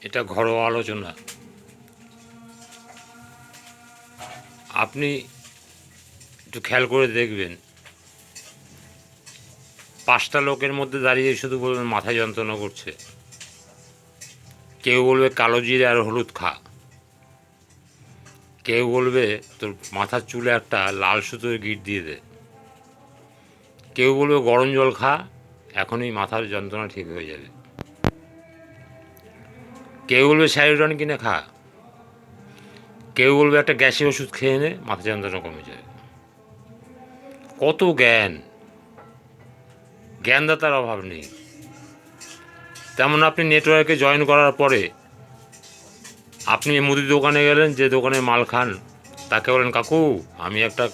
এটা ঘরোয়া আলোচনা। আপনি একটু খেয়াল করে দেখবেন, 5টা লোকের মধ্যে দাঁড়িয়ে শুধু বলবেন মাথা যন্ত্রণা করছে, কেউ বলবে কালো জিরে আর হলুদ খা, কেউ বলবে তোর মাথার চুলে একটা লাল সুতোর গিঁট দিয়ে দে, কেউ বলবে গরম জল খা, এখনই মাথার যন্ত্রণা ঠিক হয়ে যাবে, কেউ বলবে স্যারিডন কিনে খা, কেউ বলবে একটা গ্যাসের ওষুধ খেয়ে নে, মাথা যন্ত্রণা কমে যাবে। কত জ্ঞানদাতার অভাব নেই। তেমন আপনি নেটওয়ার্কে জয়েন করার পরে আপনি মুদির দোকানে গেলেন, যে দোকানে মাল খান তাকে বলেন কাকু আমি একটা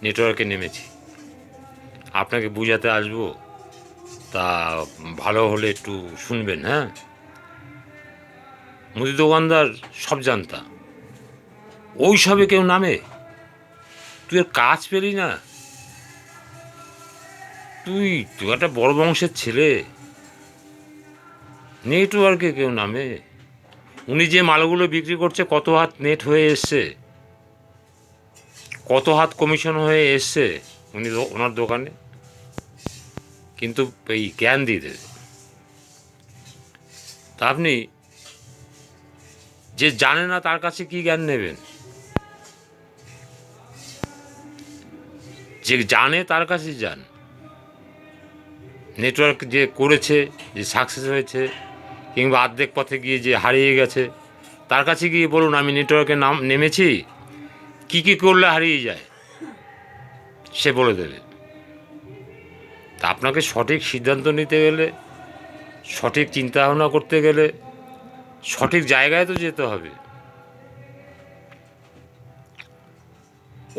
নেটওয়ার্কে নেমেছি, আপনাকে বুঝাতে আসবো, তা ভালো হলে একটু শুনবেন। হ্যাঁ, মুদি দোকানদার সব জানতা, ওই সবে কেউ নামে? তুই আর কাজ পেলি না? তুই তুই একটা বড় বংশের ছেলে, নেটওয়ার্কে কেউ নামে? উনি যে মালগুলো বিক্রি করছে কত হাত নেট হয়ে এসছে, কত হাত কমিশন হয়ে এসছে ওনার দোকানে, কিন্তু এই জ্ঞান দিয়ে দেবে। তা আপনি যে জানে না তার কাছে কি জ্ঞান নেবেন? যে জানে তার কাছে যান। নেটওয়ার্ক যে করেছে, যে সাকসেস হয়েছে, কিংবা অর্ধেক পথে গিয়ে যে হারিয়ে গেছে, তার কাছে গিয়ে বলুন আমি নেটওয়ার্কে নেমেছি, কি কি করলে হারিয়ে যায় সে বলে দেবে। তা আপনাকে সঠিক সিদ্ধান্ত নিতে গেলে, সঠিক চিন্তা ভাবনা করতে গেলে সঠিক জায়গায় তো যেতে হবে।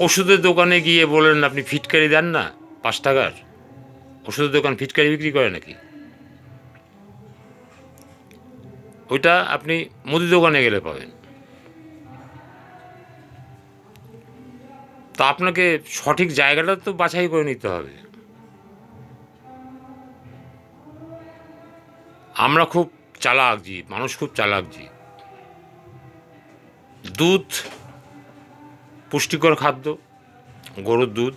ওষুধের দোকানে গিয়ে বলেন আপনি ফিটকারি দেন না, 5 টাকার ওষুধের দোকান ফিটকারি বিক্রি করে নাকি? ওইটা আপনি মুদি দোকানে গেলে পাবেন। তা আপনাকে সঠিক জায়গাটা তো বাছাই করে নিতে হবে। আমরা খুব চালাক জীব, মানুষ খুব চালাক জীব। দুধ পুষ্টিকর খাদ্য, গরুর দুধ।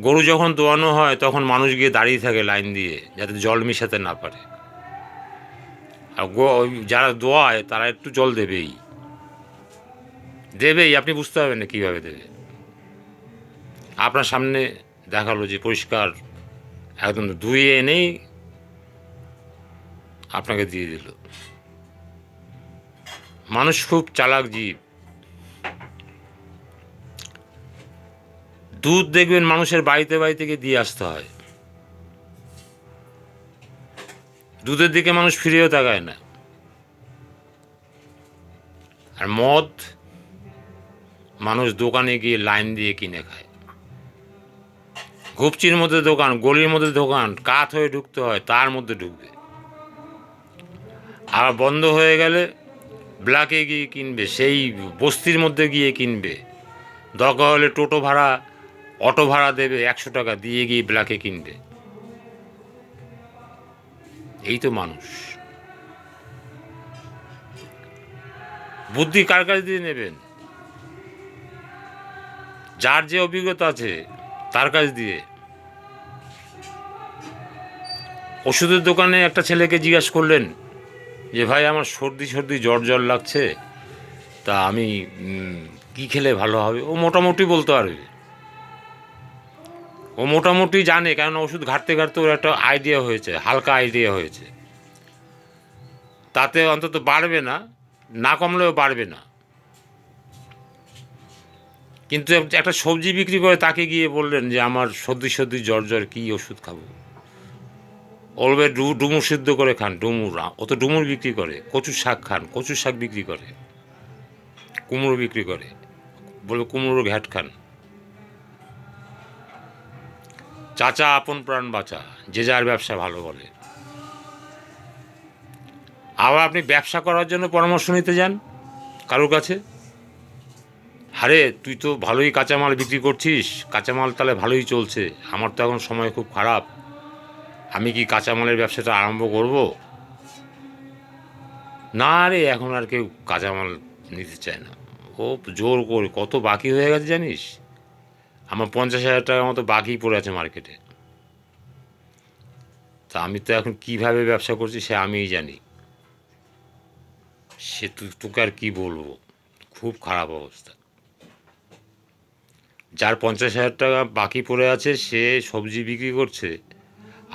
গরু যখন দোয়ানো হয় তখন মানুষ গিয়ে দাঁড়িয়ে থাকে লাইন দিয়ে, যাতে জল মিশাতে না পারে। আর যারা দোয়ায় তারা একটু জল দেবেই, আপনি বুঝতে পারবেন না কীভাবে দেবে। আপনার সামনে দেখালো যে পরিষ্কার একদম ধুয়ে এনেই আপনাকে দিয়ে দিল। মানুষ খুব চালাক জীব। দুধ দেখবেন মানুষের বাড়িতে বাড়িতে গিয়ে দিয়ে আসতে হয়, দুধের দিকে মানুষ ফিরেও তাকায় না। আর মদ মানুষ দোকানে গিয়ে লাইন দিয়ে কিনে খায়। ঘুপচির মধ্যে দোকান, গলির মধ্যে দোকান, কাত হয়ে ঢুকতে হয়, তার মধ্যে ঢুকবে। আর বন্ধ হয়ে গেলে ব্ল্যাকে গিয়ে কিনবে, সেই বস্তির মধ্যে গিয়ে কিনবে। দরকার হলে টোটো ভাড়া, অটো ভাড়া দেবে 100 টাকা দিয়ে গিয়ে ব্ল্যাকে কিনবে। এই তো মানুষ। বুদ্ধি কার কাছ দিয়ে নেবেন? যার যে অভিজ্ঞতা আছে তার কাছ দিয়ে। ওষুধের দোকানে একটা ছেলেকে জিজ্ঞাসা করলেন যে ভাই আমার সর্দি জ্বর লাগছে, তা আমি কি খেলে ভালো হবে? ও মোটামুটি বলতে পারবে, ও মোটামুটি জানে, কারণ ওষুধ ঘাটতে ঘাটতে ওর একটা আইডিয়া হয়েছে, হালকা আইডিয়া হয়েছে। তাতে অন্তত বাড়বে না, না কমলেও বাড়বে না। কিন্তু একটা সবজি বিক্রি করে তাকে গিয়ে বললেন যে আমার সর্দি জ্বর কী ওষুধ খাবো? বলবে ডুমুর সিদ্ধ করে খান, ডুমুর। ও তো ডুমুর বিক্রি করে। কচুর শাক খান, কচুর শাক বিক্রি করে। কুমড়ো বিক্রি করে, বলবে কুমড়োর ঘ্যাট খান। চাচা আপন প্রাণ বাঁচা, যে যার ব্যবসা ভালো বলে। আবার আপনি ব্যবসা করার জন্য পরামর্শ নিতে যান কারোর কাছে, আরে তুই তো ভালোই কাঁচামাল বিক্রি করছিস, কাঁচামাল তাহলে ভালোই চলছে, আমার তো এখন সময় খুব খারাপ, আমি কি কাঁচামালের ব্যবসাটা আরম্ভ করব? না রে, এখন আর কেউ কাঁচামাল নিতে চায় না। ও জোর করে, কত বাকি হয়ে গেছে জানিস? আমার 50,000 টাকার মতো বাকি পড়ে আছে মার্কেটে। তা আমি তো এখন কীভাবে ব্যবসা করছি সে আমিই জানি। সে তোকে আর কী বলবো, খুব খারাপ অবস্থা। যার 50,000 টাকা বাকি পড়ে আছে সে সবজি বিক্রি করছে,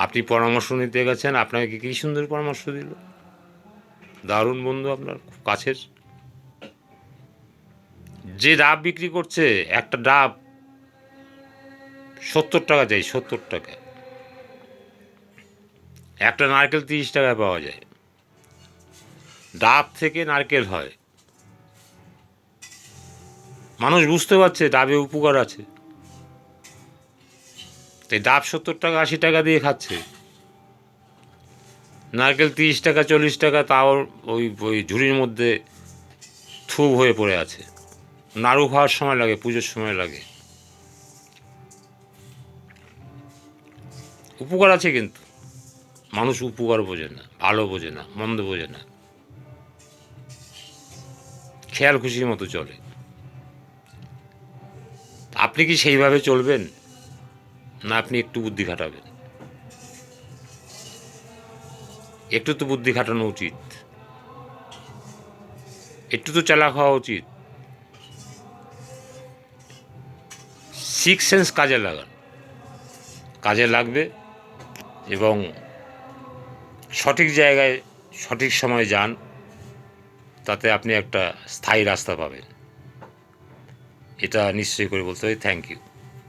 আপনি পরামর্শ নিতে গেছেন, আপনাকে কী সুন্দর পরামর্শ দিল, দারুণ বন্ধু আপনার, খুব কাছের। যে ডাব বিক্রি করছে, একটা ডাব 70 টাকা চাই, 70 টাকা। একটা নারকেল 30 টাকায় পাওয়া যায়। ডাব থেকে নারকেল হয়। মানুষ বুঝতে পারছে ডাবে উপকার আছে, তাই ডাব 70 টাকা 80 টাকা দিয়ে খাচ্ছে। নারকেল 30 টাকা 40 টাকা, তাও ওই ওই ঝুড়ির মধ্যে থুব হয়ে পড়ে আছে। নাড়ু খাওয়ার সময় লাগে, পুজোর সময় লাগে। উপকার আছে কিন্তু মানুষ উপকার বোঝে না, ভালো বোঝে না, মন্দ বোঝে না, খেয়াল খুশির মতো চলে। আপনি কি সেইভাবে চলবেন, না আপনি একটু বুদ্ধি খাটাবেন? একটু তো বুদ্ধি খাটানো উচিত, একটু তো চালাক হওয়া উচিত। সিক্স সেন্স কাজে লাগান, কাজে লাগবে, এবং সঠিক জায়গায় সঠিক সময়ে যান, তাতে আপনি একটা স্থায়ী রাস্তা পাবেন। এটা নিশ্চয়ই করে বলতে হয়। Thank you.